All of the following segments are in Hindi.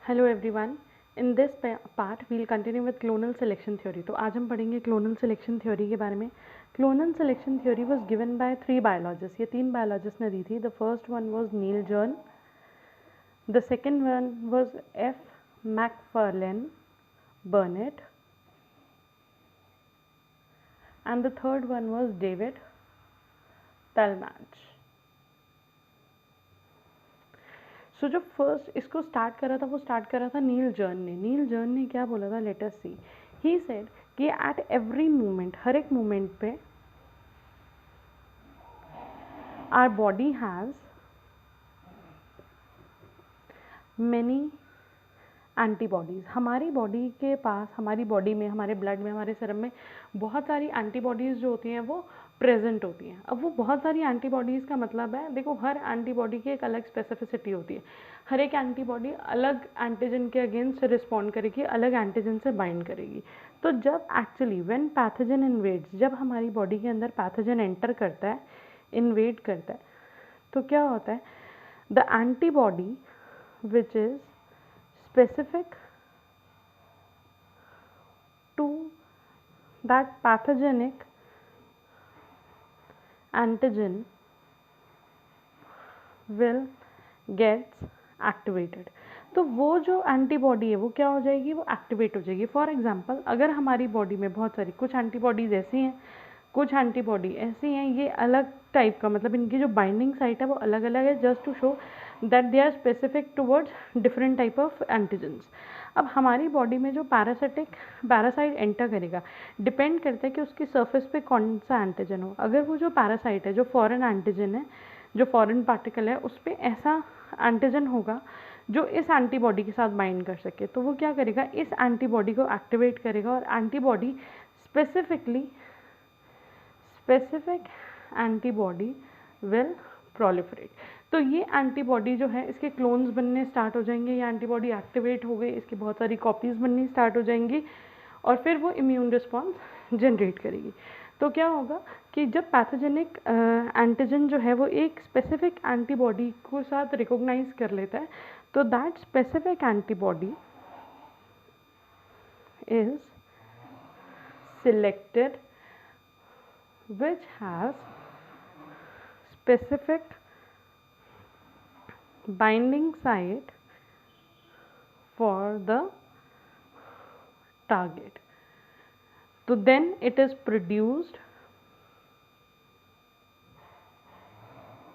Hello everyone, in this part we'll continue with clonal selection theory. तो आज हम पढ़ेंगे क्लोनल सिलेक्शन थ्योरी के बारे में। Clonal selection theory was given by 3 biologist. ये 3 बायोलॉजिस्ट ने दी थी। The first one was Niels Jerne, the second one was F Macfarlane Burnet and the third one was David Talmage. So जो फर्स्ट इसको स्टार्ट करा था वो स्टार्ट करा था नील जर्न ने। नील जर्न ने क्या बोला था, let us see. He said कि एट एवरी मोमेंट, हर एक मोमेंट पे our body has many antibodies. हमारी बॉडी के पास, हमारी बॉडी में, हमारे ब्लड में, हमारे सीरम में बहुत सारी एंटीबॉडीज़ जो होती हैं वो प्रेजेंट होती हैं। अब वो बहुत सारी एंटीबॉडीज़ का मतलब है, देखो हर एंटीबॉडी की एक अलग स्पेसिफिसिटी होती है। हर एक एंटीबॉडी अलग एंटीजन के अगेंस्ट रिस्पॉन्ड करेगी, अलग एंटीजन से बाइंड करेगी। तो जब एक्चुअली व्हेन पैथोजन इन्वेड्स, जब हमारी बॉडी के अंदर पैथोजन एंटर करता है, इन्वेड करता है, तो क्या होता है, the antibody which is specific to that pathogenic antigen will gets activated। तो वो जो एंटीबॉडी है वो क्या हो जाएगी, वो एक्टिवेट हो जाएगी। फॉर एग्जांपल, अगर हमारी बॉडी में बहुत सारी कुछ एंटीबॉडीज़ ऐसी हैं, कुछ एंटीबॉडी ऐसी हैं, ये अलग टाइप का, मतलब इनकी जो बाइंडिंग साइट है वो अलग अलग है, just to show that they are specific towards different type of antigens. अब हमारी बॉडी में जो पैरासाइट एंटर करेगा, डिपेंड करता है कि उसकी सरफेस पे कौन सा एंटीजन हो। अगर वो जो पैरासाइट है, जो फॉरेन एंटीजन है, जो फॉरेन पार्टिकल है, उस पर ऐसा एंटीजन होगा जो इस एंटीबॉडी के साथ बाइंड कर सके, तो वो क्या करेगा, इस एंटीबॉडी को एक्टिवेट करेगा और antibody specific antibody will proliferate. तो ये एंटीबॉडी जो है, इसके क्लोन्स बनने स्टार्ट हो जाएंगे। ये एंटीबॉडी एक्टिवेट हो गई, इसकी बहुत सारी कॉपीज़ बननी स्टार्ट हो जाएंगी और फिर वो इम्यून रिस्पॉन्स जनरेट करेगी। तो क्या होगा कि जब पैथोजेनिक एंटीजन जो है वो एक स्पेसिफिक एंटीबॉडी को साथ रिकॉग्नाइज कर लेता है, तो that specific antibody is selected which has specific binding site for the target. So then it is produced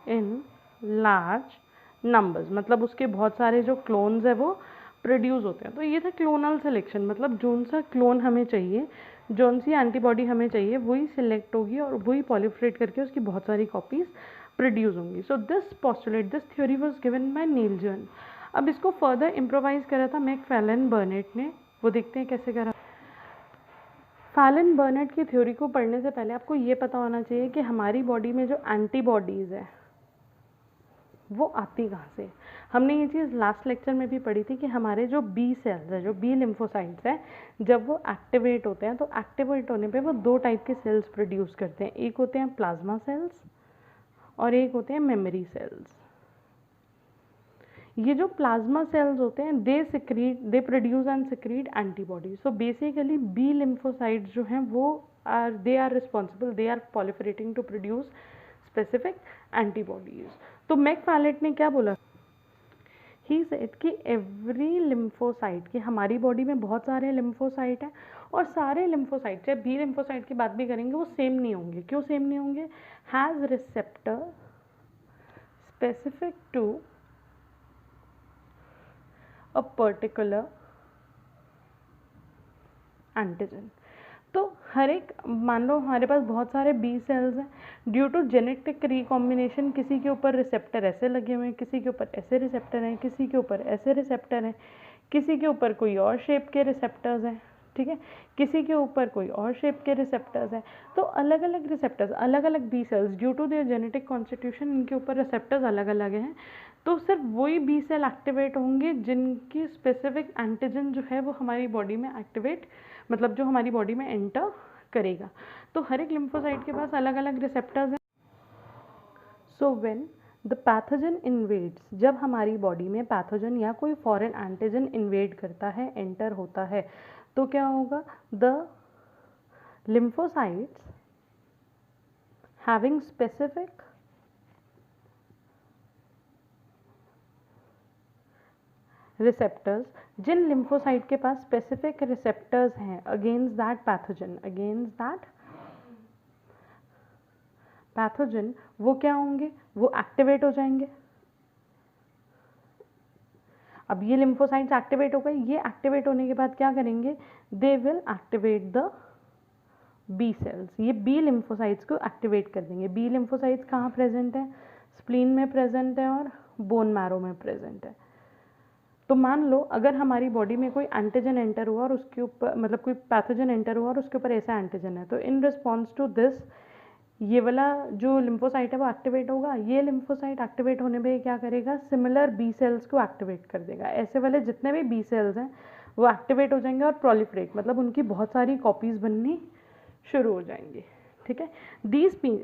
in large numbers, मतलब उसके बहुत सारे जो क्लोन्स है वो प्रोड्यूस होते हैं। तो ये था क्लोनल सिलेक्शन, मतलब जोन सा क्लोन हमें चाहिए, जोन सी एंटीबॉडी हमें चाहिए, वही सिलेक्ट होगी और वही पॉलिफरेट करके उसकी बहुत सारी कॉपीज़ प्रोड्यूस होंगी। So this postulate, this theory was given by Niels Jerne. अब इसको फर्दर इम्प्रोवाइज करा था मैकफार्लेन बर्नेट ने। वो देखते हैं कैसे करा। फार्लेन बर्नेट की थ्योरी को पढ़ने से पहले आपको ये पता होना चाहिए कि हमारी बॉडी में जो एंटीबॉडीज़ है वो आती कहाँ से। हमने ये चीज़ लास्ट लेक्चर में भी पढ़ी थी कि हमारे जो बी सेल्स है, जो बी लिम्फोसाइट्स हैं, जब वो एक्टिवेट होते हैं तो एक्टिवेट होने पे वो 2 टाइप के सेल्स प्रोड्यूस करते हैं। एक होते हैं प्लाज्मा सेल्स और एक होते हैं मेमोरी सेल्स। ये जो प्लाज्मा सेल्स होते हैं they produce and secrete antibody. So basically B lymphocytes जो हैं वो they are responsible, they are proliferating to produce specific antibodies. तो मैकफार्लेन ने क्या बोला, ही सेड कि एवरी लिम्फोसाइट, कि हमारी बॉडी में बहुत सारे लिम्फोसाइट हैं और सारे लिम्फोसाइट, चाहे बी लिम्फोसाइट की बात भी करेंगे, वो सेम नहीं होंगे। क्यों सेम नहीं होंगे, has receptor specific to a particular antigen. तो हर एक, मान लो हमारे पास बहुत सारे बी सेल्स हैं, ड्यू टू जेनेटिक रिकॉम्बिनेशन किसी के ऊपर रिसेप्टर ऐसे लगे हुए हैं, किसी के ऊपर ऐसे रिसेप्टर हैं, किसी के ऊपर ऐसे रिसेप्टर हैं, किसी के ऊपर कोई और शेप के रिसेप्टर्स हैं, ठीक है, किसी के ऊपर कोई और शेप के रिसेप्टर्स हैं। तो अलग अलग रिसेप्टर्स, अलग अलग B cells, due to their genetic constitution, इनके ऊपर रिसेप्टर्स अलग अलग हैं। तो सिर्फ वही बी सेल एक्टिवेट होंगे जिनकी स्पेसिफिक एंटीजन जो है वो हमारी बॉडी में एक्टिवेट, मतलब जो हमारी बॉडी में एंटर करेगा। तो हर एक लिम्फोसाइट के पास अलग अलग रिसेप्टर्स हैं। So when the pathogen invades, जब हमारी बॉडी में पैथोजन या कोई फॉरेन एंटीजन इन्वेड करता है, एंटर होता है, तो क्या होगा? The lymphocytes having specific receptors, जिन lymphocyte के पास specific receptors हैं against that pathogen, वो क्या होंगे? वो एक्टिवेट हो जाएंगे। अब ये lymphocytes एक्टिवेट हो गए, ये एक्टिवेट होने के बाद क्या करेंगे? They will activate the B cells, ये बी लिम्फोसाइट्स को एक्टिवेट कर देंगे। बी लिम्फोसाइट्स कहाँ प्रेजेंट है? स्प्लीन में प्रेजेंट है और बोन मैरो में प्रेजेंट है। तो मान लो अगर हमारी बॉडी में कोई एंटीजन एंटर हुआ और उसके ऊपर, मतलब कोई पैथोजन एंटर हुआ और उसके ऊपर ऐसा एंटीजन है, तो इन रिस्पॉन्स टू दिस ये वाला जो लिम्फोसाइट है वो एक्टिवेट होगा। ये लिम्फोसाइट एक्टिवेट होने पे क्या करेगा? सिमिलर बी सेल्स को एक्टिवेट कर देगा। ऐसे वाले जितने भी बी सेल्स हैं वो एक्टिवेट हो जाएंगे और प्रोलिफरेट, मतलब उनकी बहुत सारी कॉपीज़ बननी शुरू हो जाएंगे। ठीक है,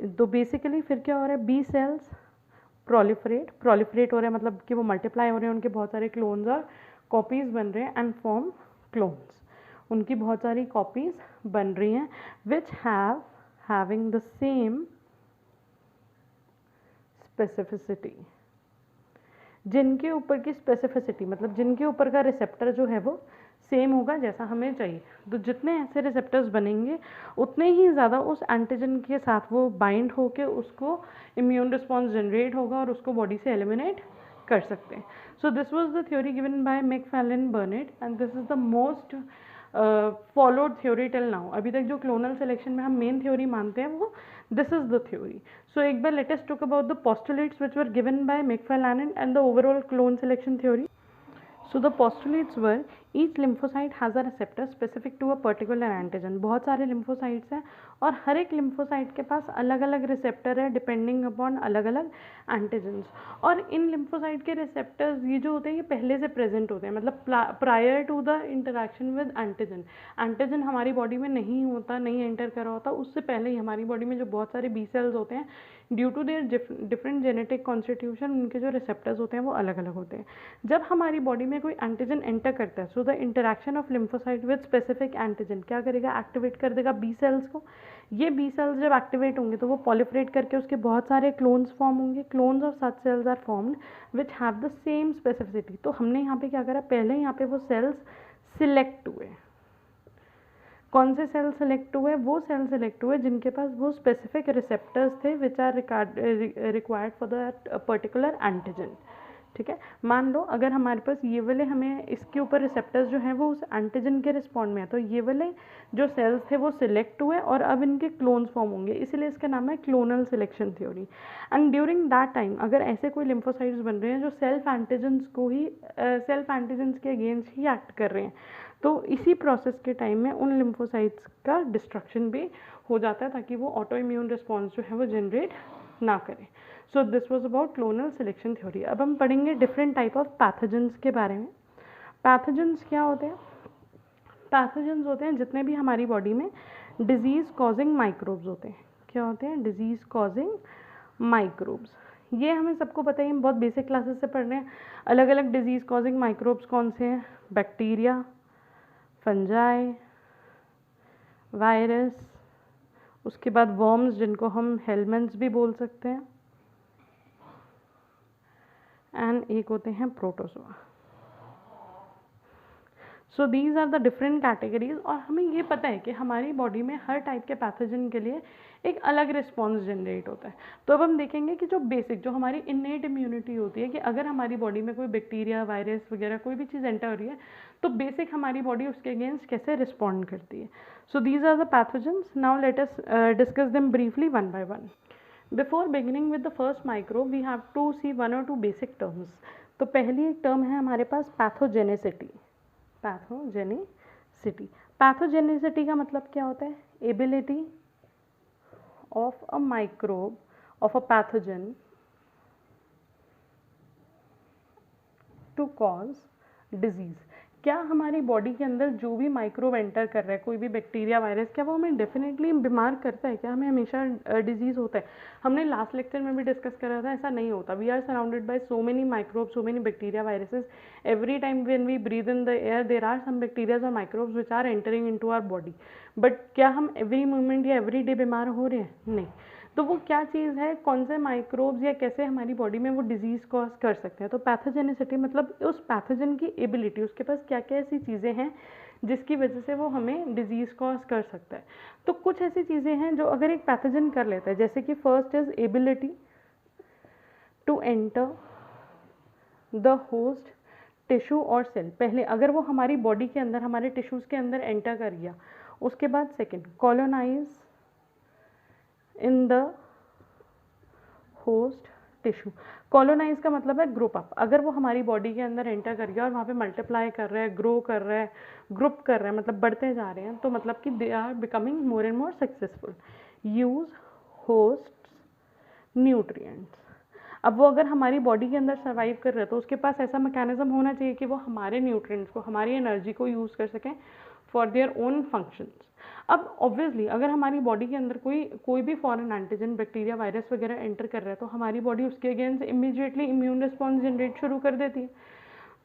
तो बेसिकली फिर क्या हो रहा है? बी सेल्स प्रोलिफरेट हो रहे हैं, मतलब कि वो मल्टीप्लाई हो रहे हैं, उनके बहुत सारे क्लोन्स और कॉपीज़ बन रहे हैं, एंड फॉर्म क्लोन्स, उनकी बहुत सारी कॉपीज़ बन रही हैं, विच having the same specificity, जिनके ऊपर की स्पेसिफिसिटी, मतलब जिनके ऊपर का रिसेप्टर जो है वो सेम होगा जैसा हमें चाहिए। तो जितने ऐसे रिसेप्टर्स बनेंगे उतने ही ज़्यादा उस एंटीजन के साथ वो बाइंड होके उसको इम्यून रिस्पॉन्स जनरेट होगा और उसको बॉडी से एलिमिनेट कर सकते हैं। So this was the theory given by मैकफार्लेन Burnet and this is the most followed theory till now. अभी तक जो क्लोनल सिलेक्शन में हम मेन थ्योरी मानते हैं वो this is the theory. So एक बार let us talk about the postulates which were given by Macfarlane and the overall clone selection theory. So the postulates were each lymphocyte has a receptor specific to a particular antigen. बहुत सारे lymphocytes हैं और हर एक lymphocyte के पास अलग अलग receptor है डिपेंडिंग अपॉन अलग अलग antigens. और इन lymphocyte के receptors ये जो होते हैं ये पहले से present होते हैं, मतलब prior to the interaction with antigen. antigen हमारी बॉडी में नहीं होता, नहीं एंटर करा होता, उससे पहले ही हमारी बॉडी में जो बहुत सारे बी सेल्स होते हैं due to their different genetic constitution उनके जो रिसेप्टर्स होते हैं वो अलग अलग होते हैं। जब हमारी बॉडी में कोई एंटीजन एंटर करता है, so the interaction of lymphocyte with specific antigen क्या करेगा? एक्टिवेट कर देगा बी सेल्स को। ये बी सेल्स जब एक्टिवेट होंगे तो वो पॉलिफरेट करके उसके बहुत सारे क्लोन्स फॉर्म होंगे। Clones of such cells are formed which have the same specificity. तो हमने यहाँ पे क्या करा? पहले यहाँ पे वो सेल्स सिलेक्ट हुए। कौन से सेल सेलेक्ट हुए? वो सेल सेलेक्ट हुए जिनके पास वो स्पेसिफिक रिसेप्टर्स थे which are required for that particular antigen. ठीक है, मान लो अगर हमारे पास ये वाले, हमें इसके ऊपर रिसेप्टर्स जो हैं वो उस एंटीजन के रिस्पॉन्ड में है, तो ये वाले जो सेल्स थे वो सिलेक्ट हुए और अब इनके क्लोन्स फॉर्म होंगे, इसीलिए इसका नाम है clonal selection theory. And during that time अगर ऐसे कोई लिम्फोसाइट्स बन रहे हैं जो सेल्फ एंटीजन्स के अगेंस्ट ही एक्ट कर रहे हैं, तो इसी प्रोसेस के टाइम में उन लिम्फोसाइट्स का डिस्ट्रक्शन भी हो जाता है ताकि वो ऑटो इम्यून रिस्पॉन्स जो है वो जनरेट ना करें। सो this was about clonal selection theory. अब हम पढ़ेंगे डिफरेंट टाइप ऑफ पैथोजेंस के बारे में। पैथोजेंस क्या होते हैं? पैथोजेंस होते हैं जितने भी हमारी बॉडी में डिजीज़ कॉजिंग माइक्रोब्स होते हैं। क्या होते हैं? Disease causing microbes. ये हमें सबको पता ही, हम बहुत बेसिक क्लासेस से पढ़ रहे हैं। अलग अलग डिजीज़ कॉजिंग माइक्रोब्स कौन से हैं? बैक्टीरिया, फंजाई, वायरस, उसके बाद वर्म्स जिनको हम हेलमेंट्स भी बोल सकते हैं, एंड एक होते हैं protozoa. So these are the different categories. और हमें ये पता है कि हमारी बॉडी में हर टाइप के पैथोजन के लिए एक अलग रिस्पॉन्स जनरेट होता है। तो अब हम देखेंगे कि जो बेसिक, जो हमारी इन्नेट इम्यूनिटी होती है, कि अगर हमारी बॉडी में कोई बैक्टीरिया, वायरस वगैरह कोई भी चीज़ एंटर हो रही है तो बेसिक हमारी बॉडी उसके अगेंस्ट कैसे रिस्पॉन्ड करती है। So these are the pathogens. Now let us discuss them briefly one by one. Before beginning with the first microbe we have to see one और टू बेसिक टर्म्स। तो पहली एक टर्म है हमारे पास पैथोजेनेसिटी। पैथोजेनिसिटी, पैथोजेनिसिटी का मतलब क्या होता है? Ability of a microbe, of a pathogen to cause disease, क्या हमारी बॉडी के अंदर जो भी माइक्रोब एंटर कर रहा है, कोई भी बैक्टीरिया वायरस, क्या वो हमें डेफिनेटली बीमार करता है? क्या हमें हमेशा डिजीज़ होता है? हमने लास्ट लेक्चर में भी डिस्कस करा था, ऐसा नहीं होता। We are surrounded by so many microbes, so many bacteria viruses. Every time when we breathe in the air there are some bacterias और microbes which are entering into our body. But क्या हम एवरी मोमेंट या एवरी डे बीमार हो रहे हैं? नहीं। तो वो क्या चीज़ है, कौन से माइक्रोब्स या कैसे हमारी बॉडी में वो डिजीज़ कॉज कर सकते हैं? तो पैथोजेनिसिटी मतलब उस पैथोजन की एबिलिटी, उसके पास क्या क्या ऐसी चीज़ें हैं जिसकी वजह से वो हमें डिजीज़ कॉज कर सकता है। तो कुछ ऐसी चीज़ें हैं जो अगर एक पैथोजन कर लेता है, जैसे कि first is ability to enter the host tissue और सेल। पहले अगर वो हमारी बॉडी के अंदर, हमारे टिश्यूज़ के अंदर एंटर कर गया, उसके बाद second colonize in the host tissue. Colonize का मतलब है ग्रुप अप। अगर वो हमारी बॉडी के अंदर एंटर कर गया और वहाँ पे मल्टीप्लाई कर रहा है, ग्रो कर रहा है, ग्रुप कर रहा है, मतलब बढ़ते जा रहे हैं, तो मतलब कि they are becoming more and more successful. Use host nutrients. अब वो अगर हमारी बॉडी के अंदर सर्वाइव कर रहा है तो उसके पास ऐसा मैकेनिज्म होना चाहिए कि वो हमारे न्यूट्रिएंट्स को, हमारी एनर्जी को यूज़ कर सकें फॉर देयर ओन फंक्शंस। अब ऑब्वियसली अगर हमारी बॉडी के अंदर कोई भी फॉरेन एंटीजन, बैक्टीरिया, वायरस वगैरह एंटर कर रहा है तो हमारी बॉडी उसके against immediately immune response generate शुरू कर देती है।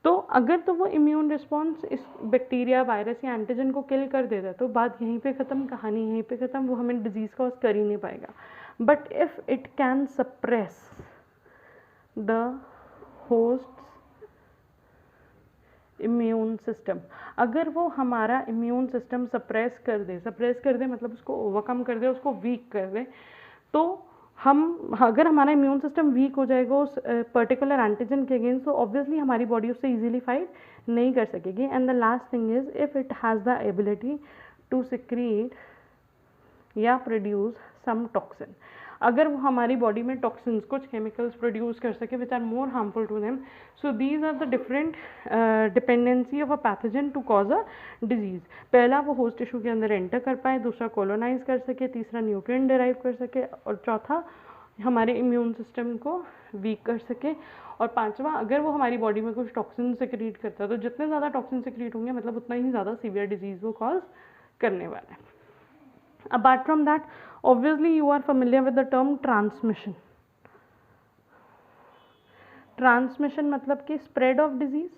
तो अगर तो वो इम्यून रिस्पॉन्स इस बैक्टीरिया, वायरस या एंटीजन को किल कर देता है तो बात यहीं पे ख़त्म, कहानी यहीं पे ख़त्म, वो हमें डिजीज़ कॉज कर ही नहीं पाएगा। But if it can suppress the host immune system, अगर वो हमारा इम्यून सिस्टम सप्रेस कर दे मतलब उसको ओवरकम कर दे, उसको वीक कर दे, तो अगर हमारा इम्यून सिस्टम वीक हो जाएगा उस पर्टिकुलर एंटीजन के अगेंस्ट, तो ऑब्वियसली हमारी बॉडी उससे इजीली फाइट नहीं कर सकेगी। And the last thing is if it has the ability to secrete या प्रोड्यूस सम टॉक्सिन। अगर वो हमारी बॉडी में टॉक्सिन्स, कुछ केमिकल्स प्रोड्यूस कर सके which are more harmful to them. So these are the different dependency of a pathogen to cause a disease. पहला वो होस्ट टिश्यू के अंदर एंटर कर पाए, दूसरा कॉलोनाइज कर सके, तीसरा न्यूट्रिएंट डिराइव कर सके, और चौथा हमारे इम्यून सिस्टम को वीक कर सके, और पांचवा अगर वो हमारी बॉडी में कुछ टॉक्सिन सिक्रीट करता है तो जितने ज़्यादा टॉक्सिन सिक्रीट होंगे मतलब उतना ही ज़्यादा सीवियर डिजीज़ वो कॉज करने वाला है। Apart from that, obviously you are familiar with the term transmission. Transmission मतलब कि spread of disease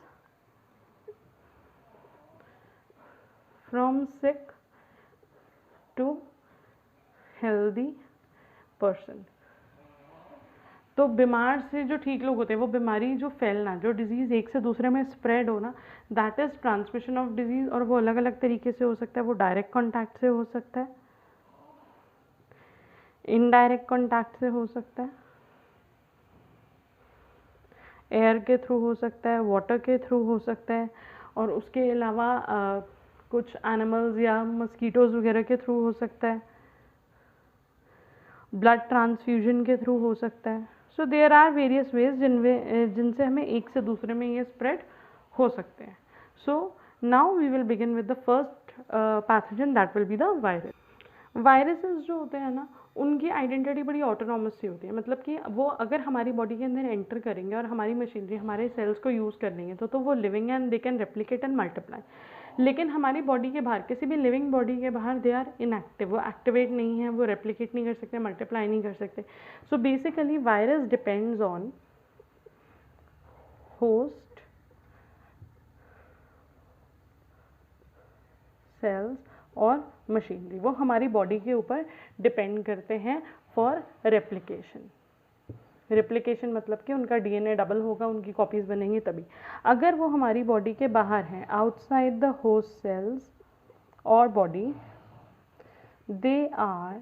from sick to healthy person. तो बीमार से जो ठीक लोग होते हैं, वो बीमारी जो फैलना, जो डिजीज़ एक से दूसरे में स्प्रेड होना, that is transmission of disease. और वो अलग अलग तरीके से हो सकता है। वो डायरेक्ट कॉन्टैक्ट से हो सकता है, इनडायरेक्ट कॉन्टैक्ट से हो सकता है, एयर के थ्रू हो सकता है, वाटर के थ्रू हो सकता है, और उसके अलावा कुछ एनिमल्स या मस्कीटोज़ वगैरह के थ्रू हो सकता है, ब्लड ट्रांसफ्यूजन के थ्रू हो सकता है। So there are various ways जिनसे हमें एक से दूसरे में ये स्प्रेड हो सकते हैं। So now we will begin with the first pathogen, that will be the virus. Viruses जो होते हैं ना, उनकी आइडेंटिटी बड़ी ऑटोनॉमस सी होती है। मतलब कि वो अगर हमारी बॉडी के अंदर एंटर करेंगे और हमारी मशीनरी, हमारे सेल्स को यूज़ कर लेंगे तो वो living and they can replicate and multiply. लेकिन हमारी बॉडी के बाहर, किसी भी लिविंग बॉडी के बाहर, दे आर इनएक्टिव, वो एक्टिवेट नहीं है, वो रेप्लिकेट नहीं कर सकते, मल्टीप्लाई नहीं कर सकते। So basically virus depends on host cells और मशीनरी, वो हमारी बॉडी के ऊपर डिपेंड करते हैं फॉर रेप्लिकेशन। रेप्लिकेशन मतलब कि उनका डीएनए डबल होगा, उनकी कॉपीज़ बनेंगी तभी। अगर वो हमारी बॉडी के बाहर हैं, आउटसाइड द होस्ट सेल्स और बॉडी, दे आर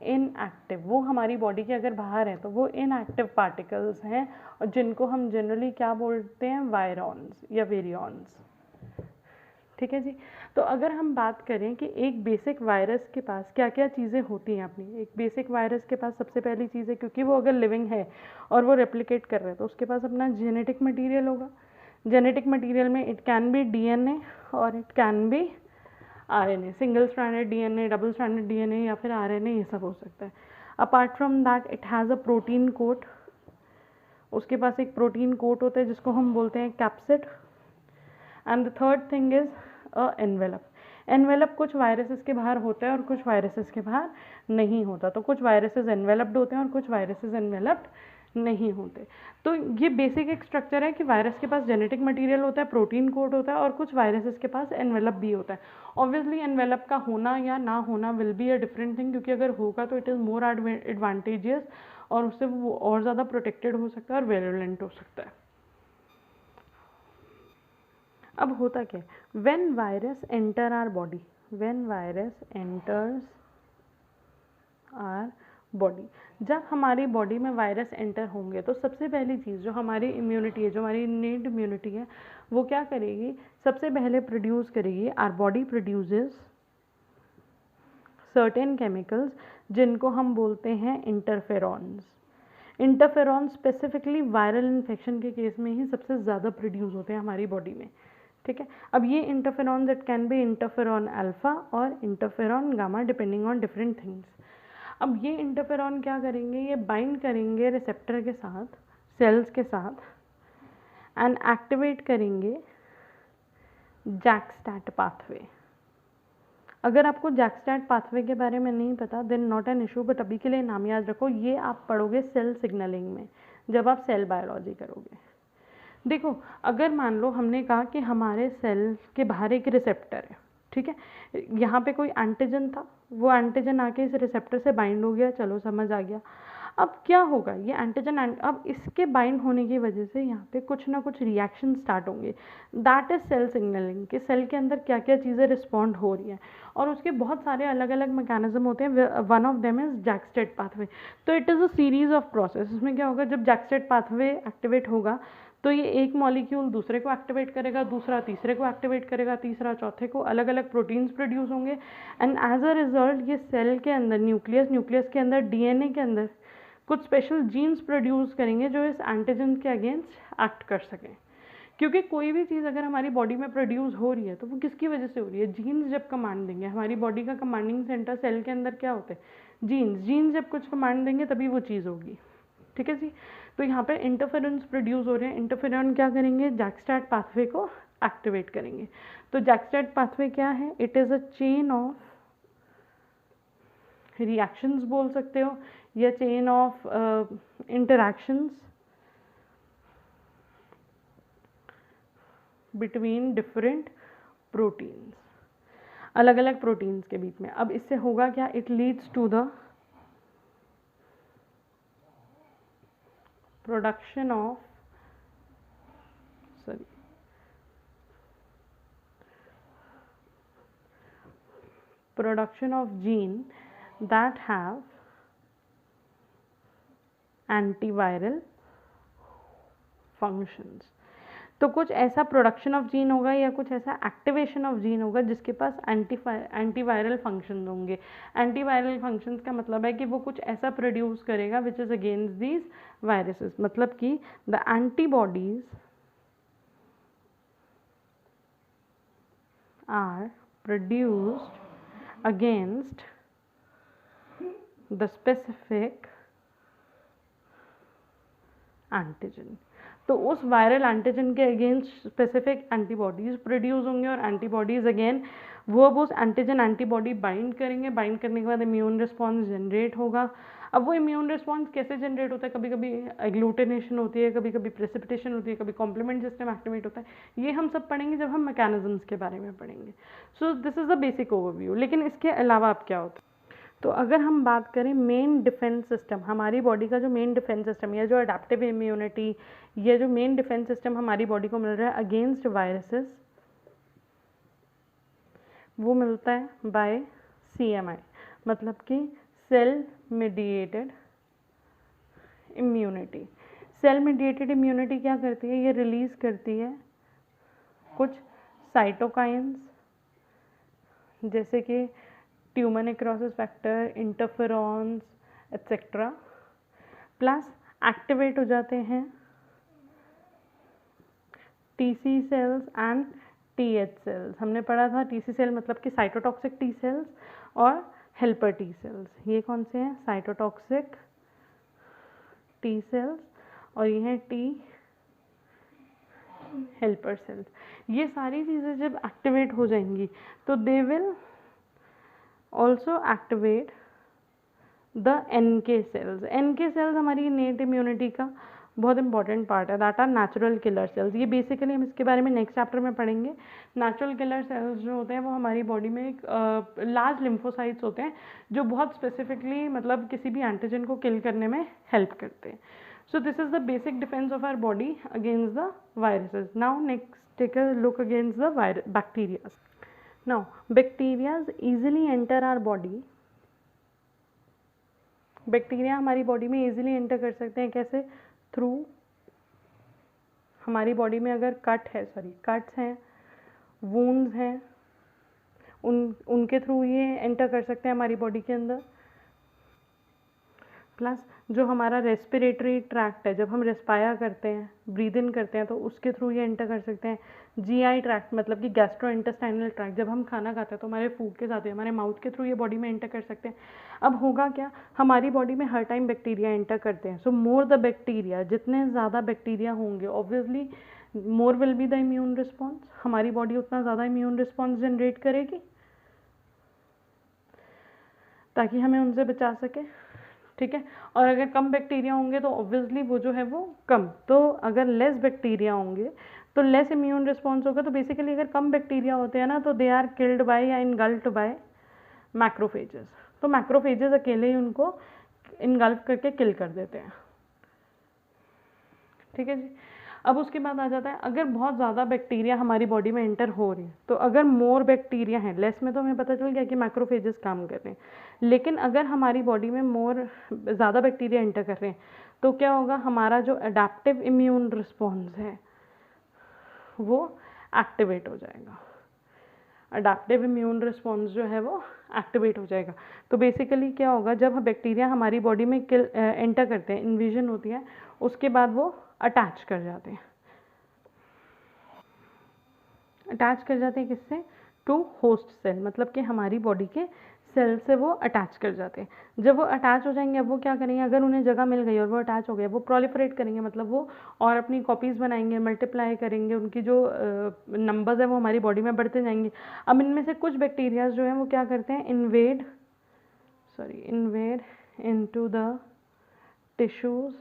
इनएक्टिव। वो हमारी बॉडी के अगर बाहर हैं तो वो इनएक्टिव पार्टिकल्स हैं, और जिनको हम जनरली क्या बोलते हैं, वायरॉन्स या वेरियॉन्स। ठीक है जी। तो अगर हम बात करें कि एक बेसिक वायरस के पास क्या क्या चीज़ें होती हैं अपनी, एक बेसिक वायरस के पास सबसे पहली चीज़ है, क्योंकि वो अगर लिविंग है और वो रेप्लिकेट कर रहा है तो उसके पास अपना जेनेटिक मटेरियल होगा। जेनेटिक मटेरियल में इट कैन बी डीएनए और it can be RNA, single stranded DNA, double stranded DNA या फिर आरएनए, ये सब हो सकता है। Apart from that it has a protein coat, उसके पास एक प्रोटीन कोट होता है जिसको हम बोलते हैं capsid. And the third thing is a envelope. Envelope कुछ वायरसेस के बाहर होता है और कुछ वायरसेस के बाहर नहीं होता। तो कुछ वायरसेस एनवेलप्ड होते हैं और कुछ वायरसेस एनवेलप्ड नहीं होते। तो ये बेसिक एक स्ट्रक्चर है कि वायरस के पास जेनेटिक मटेरियल होता है, प्रोटीन कोड होता है, और कुछ वायरसेस के पास एनवेलप भी होता है। ऑब्वियसली एनवेलप का होना या ना होना will be a different thing, क्योंकि अगर होगा तो इट इज़ मोर एडवांटेजियस और उससे वो और ज़्यादा प्रोटेक्टेड हो सकता है और वेरुलेंट हो सकता है। अब होता क्या है, when virus enter our body, when virus enters our body, जब हमारी बॉडी में वायरस एंटर होंगे तो सबसे पहली चीज़ जो हमारी इम्यूनिटी है, जो हमारी इन्नेट इम्यूनिटी है, वो क्या करेगी, सबसे पहले प्रोड्यूस करेगी, our body produces certain chemicals जिनको हम बोलते हैं interferons. Interferon specifically viral infection के केस में ही सबसे ज़्यादा प्रोड्यूस होते हैं हमारी बॉडी में, ठीक है। अब ये interferon it can be interferon alpha और interferon gamma depending on different things. अब ये इंटरफेरॉन क्या करेंगे, ये बाइंड करेंगे रिसेप्टर के साथ, सेल्स के साथ, एंड एक्टिवेट करेंगे जैक-स्टैट पाथवे। अगर आपको जैक-स्टैट पाथवे के बारे में नहीं पता then not an issue, but अभी के लिए नाम याद रखो, ये आप पढ़ोगे सेल सिग्नलिंग में जब आप सेल बायोलॉजी करोगे। देखो, अगर मान लो हमने कहा कि हमारे सेल के बाहर एक रिसेप्टर है, ठीक है, यहाँ पे कोई एंटीजन था, वो एंटीजन आके इस रिसेप्टर से बाइंड हो गया, चलो समझ आ गया। अब क्या होगा, ये एंटीजन अब इसके बाइंड होने की वजह से यहाँ पे कुछ ना कुछ रिएक्शन स्टार्ट होंगे, दैट इज सेल सिग्नलिंग, कि सेल के अंदर क्या क्या चीज़ें रिस्पॉन्ड हो रही हैं, और उसके बहुत सारे अलग अलग मैकेनिज्म होते हैं। One of them is JAK STAT pathway. तो it is a series of process. इसमें क्या होगा, जब जैक-स्टैट पाथवे एक्टिवेट होगा तो ये एक मॉलिक्यूल दूसरे को एक्टिवेट करेगा, दूसरा तीसरे को एक्टिवेट करेगा, तीसरा चौथे को, अलग अलग प्रोटीन्स प्रोड्यूस होंगे, एंड एज अ रिजल्ट ये सेल के अंदर न्यूक्लियस के अंदर डीएनए के अंदर कुछ स्पेशल जीन्स प्रोड्यूस करेंगे जो इस एंटीजन के अगेंस्ट एक्ट कर सकें। क्योंकि कोई भी चीज़ अगर हमारी बॉडी में प्रोड्यूस हो रही है तो वो किसकी वजह से हो रही है, जीन्स जब कमांड देंगे। हमारी बॉडी का कमांडिंग सेंटर सेल के अंदर क्या होते हैं, जीन्स जब कुछ कमांड देंगे तभी वो चीज़ होगी, ठीक है जी। तो यहाँ पे इंटरफेरेंस प्रोड्यूस हो रहे हैं, इंटरफेरॉन क्या करेंगे, जैक-स्टैट पाथवे को एक्टिवेट करेंगे। तो जैक-स्टैट पाथवे क्या है, it is a chain of reactions बोल सकते हो, या chain of interactions between different proteins, अलग अलग प्रोटीन्स के बीच में। अब इससे होगा क्या, it leads to the production of gene that have antiviral functions। तो कुछ ऐसा प्रोडक्शन ऑफ जीन होगा या कुछ ऐसा एक्टिवेशन ऑफ जीन होगा जिसके पास एंटीवायरल फंक्शंस होंगे। एंटीवायरल फंक्शंस का मतलब है कि वो कुछ ऐसा प्रोड्यूस करेगा which is against these viruses, मतलब कि the antibodies are produced against the specific antigen। तो उस वायरल एंटीजन के अगेंस्ट स्पेसिफिक एंटीबॉडीज प्रोड्यूस होंगे, और एंटीबॉडीज अगेन वो अब उस एंटीजन एंटीबॉडी बाइंड करेंगे, बाइंड करने के बाद इम्यून रिस्पॉन्स जनरेट होगा। अब वो इम्यून रिस्पॉन्स कैसे जनरेट होता है, कभी कभी एग्लूटिनेशन होती है, कभी कभी प्रेसिपिटेशन होती है, कभी कॉम्प्लीमेंट सिस्टम एक्टिवेट होता है। ये हम सब पढ़ेंगे जब हम मैकेनिज्म्स के बारे में पढ़ेंगे। So this is the basic overview. लेकिन इसके अलावा अब क्या होता है, तो अगर हम बात करें मेन डिफेंस सिस्टम, हमारी बॉडी का जो मेन डिफेंस सिस्टम या जो अडेप्टिव इम्यूनिटी, ये जो मेन डिफेंस सिस्टम हमारी बॉडी को मिल रहा है अगेंस्ट वायरसेस, वो मिलता है बाय CMI, मतलब कि cell mediated immunity. Cell mediated immunity क्या करती है, ये रिलीज करती है कुछ साइटोकाइंस जैसे कि tumour necrosis factor, interferons etcetera, plus activate हो जाते हैं TC cells and TH cells. हमने पढ़ा था TC सेल मतलब कि साइटोटॉक्सिक T सेल्स और हेल्पर T सेल्स। ये कौन से हैं, साइटोटॉक्सिक T सेल्स, और ये हैं हेल्पर सेल्स। ये सारी चीज़ें जब एक्टिवेट हो जाएंगी तो they will also activate the NK cells. NK cells हमारी इनेट इम्यूनिटी का बहुत इंपॉर्टेंट पार्ट है, that are natural killer cells. ये बेसिकली हम इसके बारे में नेक्स्ट चैप्टर में पढ़ेंगे। नेचुरल किलर सेल्स जो होते हैं वो हमारी बॉडी में एक लार्ज लिम्फोसाइट्स होते हैं जो बहुत स्पेसिफिकली मतलब किसी भी एंटीजन को किल करने में हेल्प करते हैं। So this is the basic defence of our body against the viruses. Now next take a look against the bacteria. Now bacterias easily enter our body. Bacteria हमारी बॉडी में इजीली एंटर कर सकते हैं, कैसे? थ्रू हमारी बॉडी में अगर कट्स हैं, वूंड्स हैं, उनके थ्रू ये एंटर कर सकते हैं हमारी बॉडी के अंदर। प्लस जो हमारा रेस्पिरेटरी ट्रैक्ट है, जब हम रेस्पायर करते हैं, ब्रीद इन करते हैं, तो उसके थ्रू ये एंटर कर सकते हैं। GI ट्रैक्ट मतलब कि गैस्ट्रो इंटेस्टाइनल ट्रैक्ट, जब हम खाना खाते हैं तो हमारे फूड के साथ हमारे माउथ के थ्रू ये बॉडी में एंटर कर सकते हैं। अब होगा क्या, हमारी बॉडी में हर टाइम बैक्टीरिया एंटर करते हैं। सो मोर द बैक्टीरिया, जितने ज़्यादा बैक्टीरिया होंगे obviously more will be the immune response. हमारी बॉडी उतना ज़्यादा इम्यून रिस्पॉन्स जनरेट करेगी ताकि हमें उनसे बचा सके, ठीक है। और अगर कम बैक्टीरिया होंगे तो ऑब्वियसली वो जो है वो कम। तो अगर लेस बैक्टीरिया होंगे तो लेस इम्यून रिस्पॉन्स होगा। तो बेसिकली अगर कम बैक्टीरिया होते हैं ना तो दे आर किल्ड बाय या इनगल्फ्ड बाय मैक्रोफेजेस। तो मैक्रोफेजेस अकेले ही उनको इनगल्फ करके किल कर देते हैं, ठीक है जी। अब उसके बाद आ जाता है, अगर बहुत ज़्यादा बैक्टीरिया हमारी बॉडी में एंटर हो रही है, तो अगर मोर बैक्टीरिया है, लेस में तो हमें पता चल गया कि मैक्रोफेजेस काम कर रहे हैं, लेकिन अगर हमारी बॉडी में ज़्यादा बैक्टीरिया एंटर कर रहे हैं तो क्या होगा, हमारा जो अडेप्टिव इम्यून रिस्पॉन्स है वो एक्टिवेट हो जाएगा। अडेप्टिव इम्यून रिस्पॉन्स जो है वो एक्टिवेट हो जाएगा। तो बेसिकली क्या होगा, जब बैक्टीरिया हमारी बॉडी में एंटर करते हैं, इन्विजन होती है, उसके बाद वो अटैच कर जाते हैं। अटैच कर जाते हैं किससे? टू होस्ट सेल, मतलब कि हमारी बॉडी के सेल से वो अटैच कर जाते हैं। जब वो अटैच हो जाएंगे, अब वो क्या करेंगे, अगर उन्हें जगह मिल गई और वो अटैच हो गए, वो प्रोलिफरेट करेंगे, मतलब वो और अपनी कॉपीज़ बनाएंगे, मल्टीप्लाई करेंगे, उनकी जो नंबर्स है वो हमारी बॉडी में बढ़ते जाएंगे। अब इनमें से कुछ बैक्टीरियाज जो हैं वो क्या करते हैं, invade into the tissues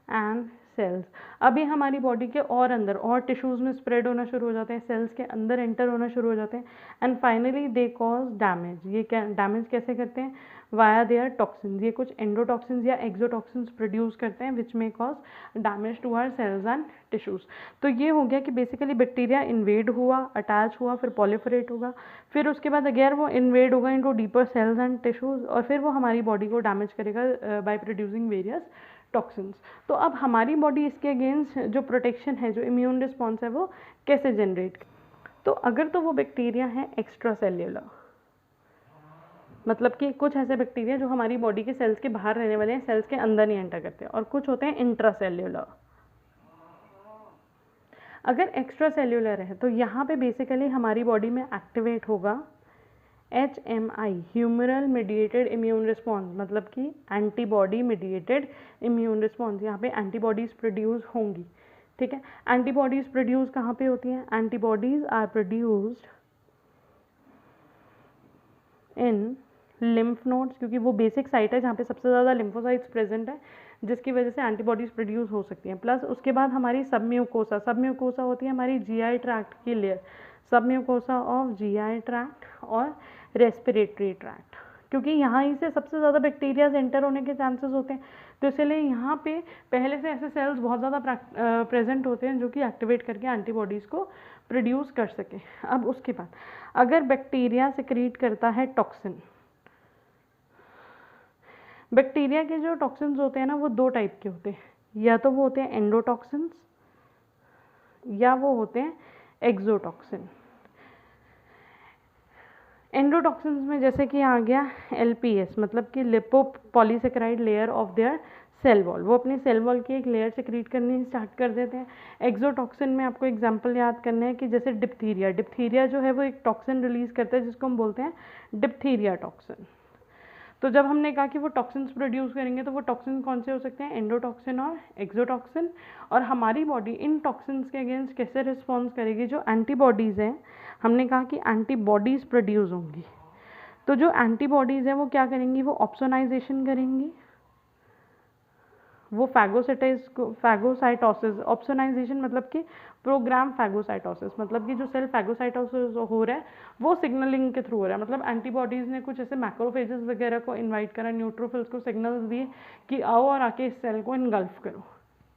and cells. अभी हमारी बॉडी के और अंदर और टिश्यूज़ में स्प्रेड होना शुरू हो जाते हैं, सेल्स के अंदर एंटर होना शुरू हो जाते हैं, and finally they cause damage. ये क्या डैमेज कैसे करते हैं? Via their toxins. ये कुछ एंडोटॉक्सिन्स या एक्सोटॉक्सिन्स प्रोड्यूस करते हैं विच में cause damage to our cells and tissues. तो ये हो गया कि बेसिकली बैक्टीरिया इन्वेड हुआ, अटैच हुआ, फिर पॉलीफरेट होगा, फिर उसके बाद अगेन वो इन्वेड होगा into deeper cells and tissues, और फिर वो हमारी बॉडी को डैमेज करेगा बाय प्रोड्यूसिंग वेरियस टॉक्सिन्स। तो अब हमारी बॉडी इसके अगेंस्ट जो प्रोटेक्शन है, जो इम्यून रिस्पॉन्स है, वो कैसे जनरेट? तो अगर तो वो बैक्टीरिया हैं एक्स्ट्रा सेल्यूलर, मतलब कि कुछ ऐसे बैक्टीरिया जो हमारी बॉडी के सेल्स के बाहर रहने वाले हैं, सेल्स के अंदर नहीं एंटर करते, और कुछ होते हैं इंट्रा सेल्यूलर। अगर एक्स्ट्रा सेल्यूलर है तो यहाँ पे बेसिकली हमारी बॉडी में एक्टिवेट होगा HMI, humoral mediated immune response, मतलब कि एंटीबॉडी मीडिएटेड इम्यून रिस्पॉन्स। यहाँ पे एंटीबॉडीज़ प्रोड्यूस होंगी, ठीक है। एंटीबॉडीज़ प्रोड्यूस कहाँ पे होती हैं? Antibodies are produced in lymph nodes, क्योंकि वो बेसिक साइट है जहाँ पे सबसे ज़्यादा लिम्फोसाइट्स प्रेजेंट है, जिसकी वजह से एंटीबॉडीज़ प्रोड्यूस हो सकती हैं। प्लस उसके बाद हमारी सबम्यूकोसा होती है हमारी GI ट्रैक्ट की layer, submucosa of GI tract और रेस्पिरेटरी ट्रैक्ट, क्योंकि यहाँ ही से सबसे ज़्यादा बैक्टीरियाज एंटर होने के चांसेस होते हैं। तो इसलिए यहाँ पे पहले से ऐसे सेल्स बहुत ज़्यादा प्रेजेंट होते हैं जो कि एक्टिवेट करके एंटीबॉडीज़ को प्रोड्यूस कर सके। अब उसके बाद अगर बैक्टीरिया सिक्रीट करता है टॉक्सिन, बैक्टीरिया के जो टॉक्सिन्स होते हैं ना वो दो टाइप के होते हैं, या तो वो होते हैं एंडोटॉक्सिन्स या वो होते हैं एक्सोटॉक्सिन। एंडोटॉक्सिन्स में जैसे कि आ गया LPS, मतलब कि lipopolysaccharide layer of their cell wall, वो अपनी सेल वॉल की एक लेयर सिक्रीट करनी स्टार्ट कर देते हैं। एक्सोटॉक्सिन में आपको एग्जांपल याद करने हैं कि जैसे डिप्थीरिया जो है वो एक टॉक्सिन रिलीज करता है जिसको हम बोलते हैं डिप्थीरिया टॉक्सिन। तो जब हमने कहा कि वो टॉक्सिन्स प्रोड्यूस करेंगे तो वो टॉक्सिन कौन से हो सकते हैं, एंडोटॉक्सिन और एक्सोटॉक्सिन। और हमारी बॉडी इन टॉक्सिन्स के अगेंस्ट कैसे रिस्पॉन्स करेगी, जो एंटीबॉडीज़ हैं, हमने कहा कि एंटीबॉडीज़ प्रोड्यूस होंगी। तो जो एंटीबॉडीज़ हैं वो क्या करेंगी, वो ऑप्सोनाइजेशन करेंगी, वो फैगोसाइटोसिस, ऑप्सोनाइजेशन मतलब कि प्रोग्राम फैगोसाइटोसिस, मतलब कि जो सेल फैगोसाइटोसिस हो रहा है वो सिग्नलिंग के थ्रू हो रहा है। मतलब एंटीबॉडीज़ ने कुछ ऐसे मैक्रोफेजेस वगैरह को इनवाइट करा, न्यूट्रोफिल्स को सिग्नल्स दिए कि आओ और आके इस सेल को इनगल्फ करो,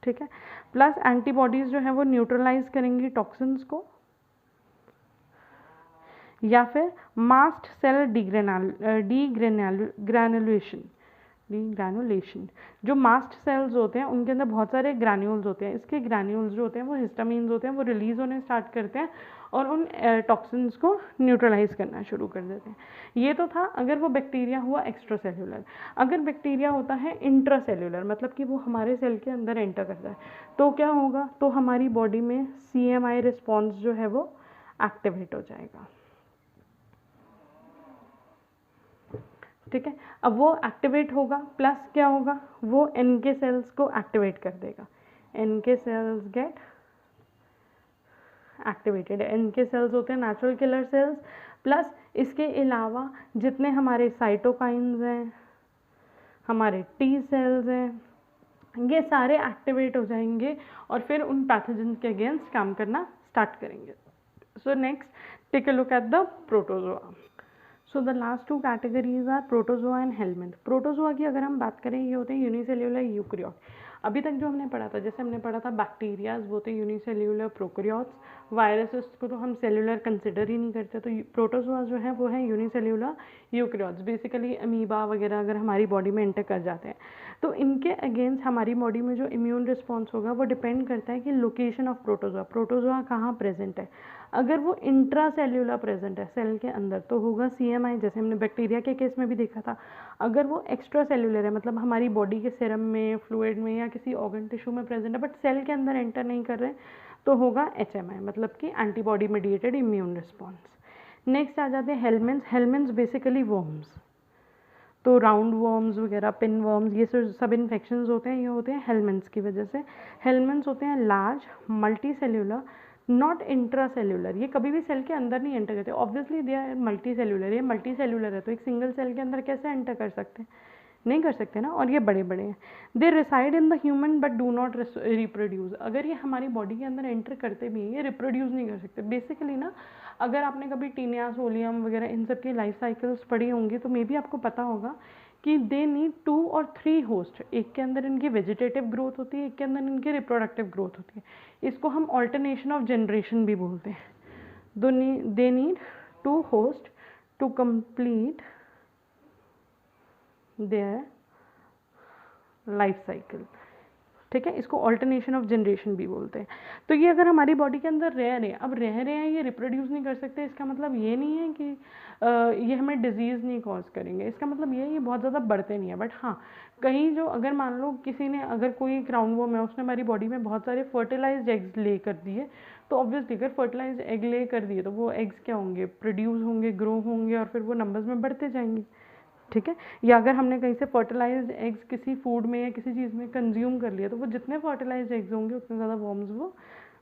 ठीक है। प्लस एंटीबॉडीज़ जो है वो न्यूट्रलाइज करेंगी टॉक्सिन्स को, या फिर मास्ट सेल डीग्रेनुलेशन। जो मास्ट सेल्स होते हैं उनके अंदर बहुत सारे ग्रैन्यूल्स होते हैं, इसके ग्रैन्यूल्स जो होते हैं वो हिस्टामीन्स होते हैं, वो रिलीज होने स्टार्ट करते हैं और उन टॉक्सिन्स को न्यूट्रलाइज करना शुरू कर देते हैं। ये तो था अगर वो बैक्टीरिया हुआ एक्स्ट्रा सेल्यूलर। अगर बैक्टीरिया होता है इंट्रा सेल्यूलर, मतलब कि वो हमारे सेल के अंदर एंटर करता है, तो क्या होगा, तो हमारी बॉडी में CMI रिस्पॉन्स जो है वो एक्टिवेट हो जाएगा, ठीक है। अब वो एक्टिवेट होगा, प्लस क्या होगा, वो NK सेल्स को एक्टिवेट कर देगा, NK cells get activated. NK cells होते हैं नेचुरल किलर सेल्स, प्लस इसके अलावा जितने हमारे साइटोकाइंस हैं, हमारे T सेल्स हैं, ये सारे एक्टिवेट हो जाएंगे और फिर उन पैथोजेंस के अगेंस्ट काम करना स्टार्ट करेंगे। So next take a look at the protozoa. So the last 2 categories are protozoa and helminth. Protozoa की अगर हम बात करें, ये होते हैं यूनिसेल्यूलर यूकैरियोट। अभी तक जो हमने पढ़ा था, जैसे हमने पढ़ा था बैक्टीरियाज वो होते हैं यूनिसेल्यूलर प्रोकैरियोट्स, वायरसेस को तो हम सेल्यूलर कंसिडर ही नहीं करते, तो प्रोटोजोआ जो है वो है यूनिसेल्यूलर यूकैरियोट्स। बेसिकली अमीबा वगैरह अगर हमारी बॉडी में एंटर कर जाते हैं तो इनके अगेंस्ट हमारी बॉडी में जो इम्यून रिस्पॉन्स होगा वो डिपेंड करता है कि लोकेशन ऑफ प्रोटोजोआ कहाँ प्रेजेंट है। अगर वो इंट्रा सेल्यूलर प्रेजेंट है सेल के अंदर तो होगा CMI, जैसे हमने बैक्टीरिया के केस में भी देखा था। अगर वो एक्स्ट्रा सेल्यूलर है, मतलब हमारी बॉडी के सीरम में, फ्लूइड में या किसी ऑर्गन टिश्यू में प्रेजेंट है बट सेल के अंदर एंटर नहीं कर रहे, तो होगा HMI, मतलब कि antibody mediated immune response. Next आ जाते हैं हेलमिंथ्स। हेलमिंथ्स बेसिकली वर्म्स, तो राउंड वर्म्स वगैरह, पिन वर्म्स, ये सब इन्फेक्शंस होते हैं, ये होते हैं हेलमिंथ्स की वजह से। हेलमिंथ्स होते हैं large multi cellular not intra cellular, ये कभी भी सेल के अंदर नहीं एंटर करते। Obviously they are multi cellular, ये मल्टी सेल्यूलर है तो एक सिंगल सेल के अंदर कैसे एंटर कर सकते हैं, नहीं कर सकते ना। और ये बड़े बड़े हैं। They reside in the human but do not reproduce. अगर ये हमारी बॉडी के अंदर एंटर करते भी हैं, ये रिप्रोड्यूस नहीं कर सकते। बेसिकली ना, अगर आपने कभी टीनिया, सोलियम वगैरह इन सब की लाइफ साइकिल्स पढ़ी होंगी तो मे बी आपको पता होगा कि दे नीड 2 और 3 होस्ट। एक के अंदर इनकी वेजिटेटिव ग्रोथ होती है, एक के अंदर इनकी रिप्रोडक्टिव ग्रोथ होती है। इसको हम ऑल्टरनेशन ऑफ जनरेशन भी बोलते हैं। They need 2 host to complete their life cycle, ठीक है। इसको ऑल्टरनेशन ऑफ जनरेशन भी बोलते हैं। तो ये अगर हमारी बॉडी के अंदर रह रहे हैं, अब रह रहे हैं, ये रिप्रोड्यूस नहीं कर सकते, इसका मतलब ये नहीं है कि ये हमें डिजीज़ नहीं कॉज करेंगे। इसका मतलब ये है ये बहुत ज़्यादा बढ़ते नहीं है। बट हाँ, कहीं जो अगर मान लो किसी ने, अगर कोई क्राउन वर्म है, उसने हमारी बॉडी में बहुत सारे फर्टिलाइज्ड एग्स ले कर दिए, तो ऑब्वियसली अगर फर्टिलाइज्ड एग ले कर दिए तो वो एग्स क्या होंगे, प्रोड्यूस होंगे, ग्रो होंगे और फिर वो नंबर्स में बढ़ते जाएंगे, ठीक है। या अगर हमने कहीं से फर्टिलाइज्ड एग्स किसी फूड में या किसी चीज़ में कंज्यूम कर लिया तो वो जितने फर्टिलाइज्ड एग्स होंगे उतने ज़्यादा वर्म्स वो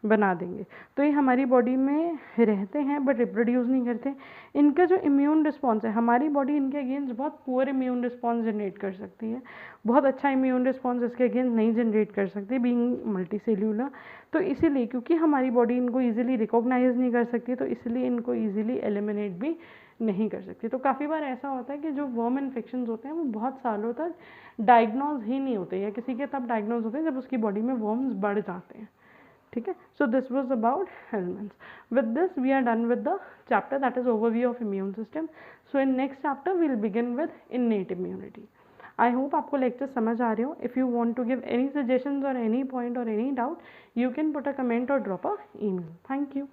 बना देंगे। तो ये हमारी बॉडी में रहते हैं बट रिप्रोड्यूस नहीं करते। इनका जो इम्यून रिस्पॉन्स है, हमारी बॉडी इनके अगेंस्ट बहुत पुअर इम्यून रिस्पॉन्स जनरेट कर सकती है, बहुत अच्छा इम्यून रिस्पॉन्स इसके अगेंस्ट नहीं जनरेट कर सकती बीइंग मल्टी सेल्यूलर। तो इसीलिए, क्योंकि हमारी बॉडी इनको ईजिली रिकॉग्नाइज नहीं कर सकती, तो इसलिए इनको ईजिली एलिमिनेट भी नहीं कर सकती। तो काफ़ी बार ऐसा होता है कि जो वर्म इन्फेक्शंस होते हैं वो बहुत सालों तक डायग्नोज ही नहीं होते, या किसी के तब डायग्नोज होते हैं जब उसकी बॉडी में वर्म्स बढ़ जाते हैं, ठीक है। So this was about helminths. With this we are done with the chapter that is overview of immune system. So in next chapter we will begin with innate immunity. I hope आपको लेक्चर समझ आ रहे हो. If you want to give any suggestions और एनी पॉइंट और any doubt, you can put a comment और drop a email. Thank you.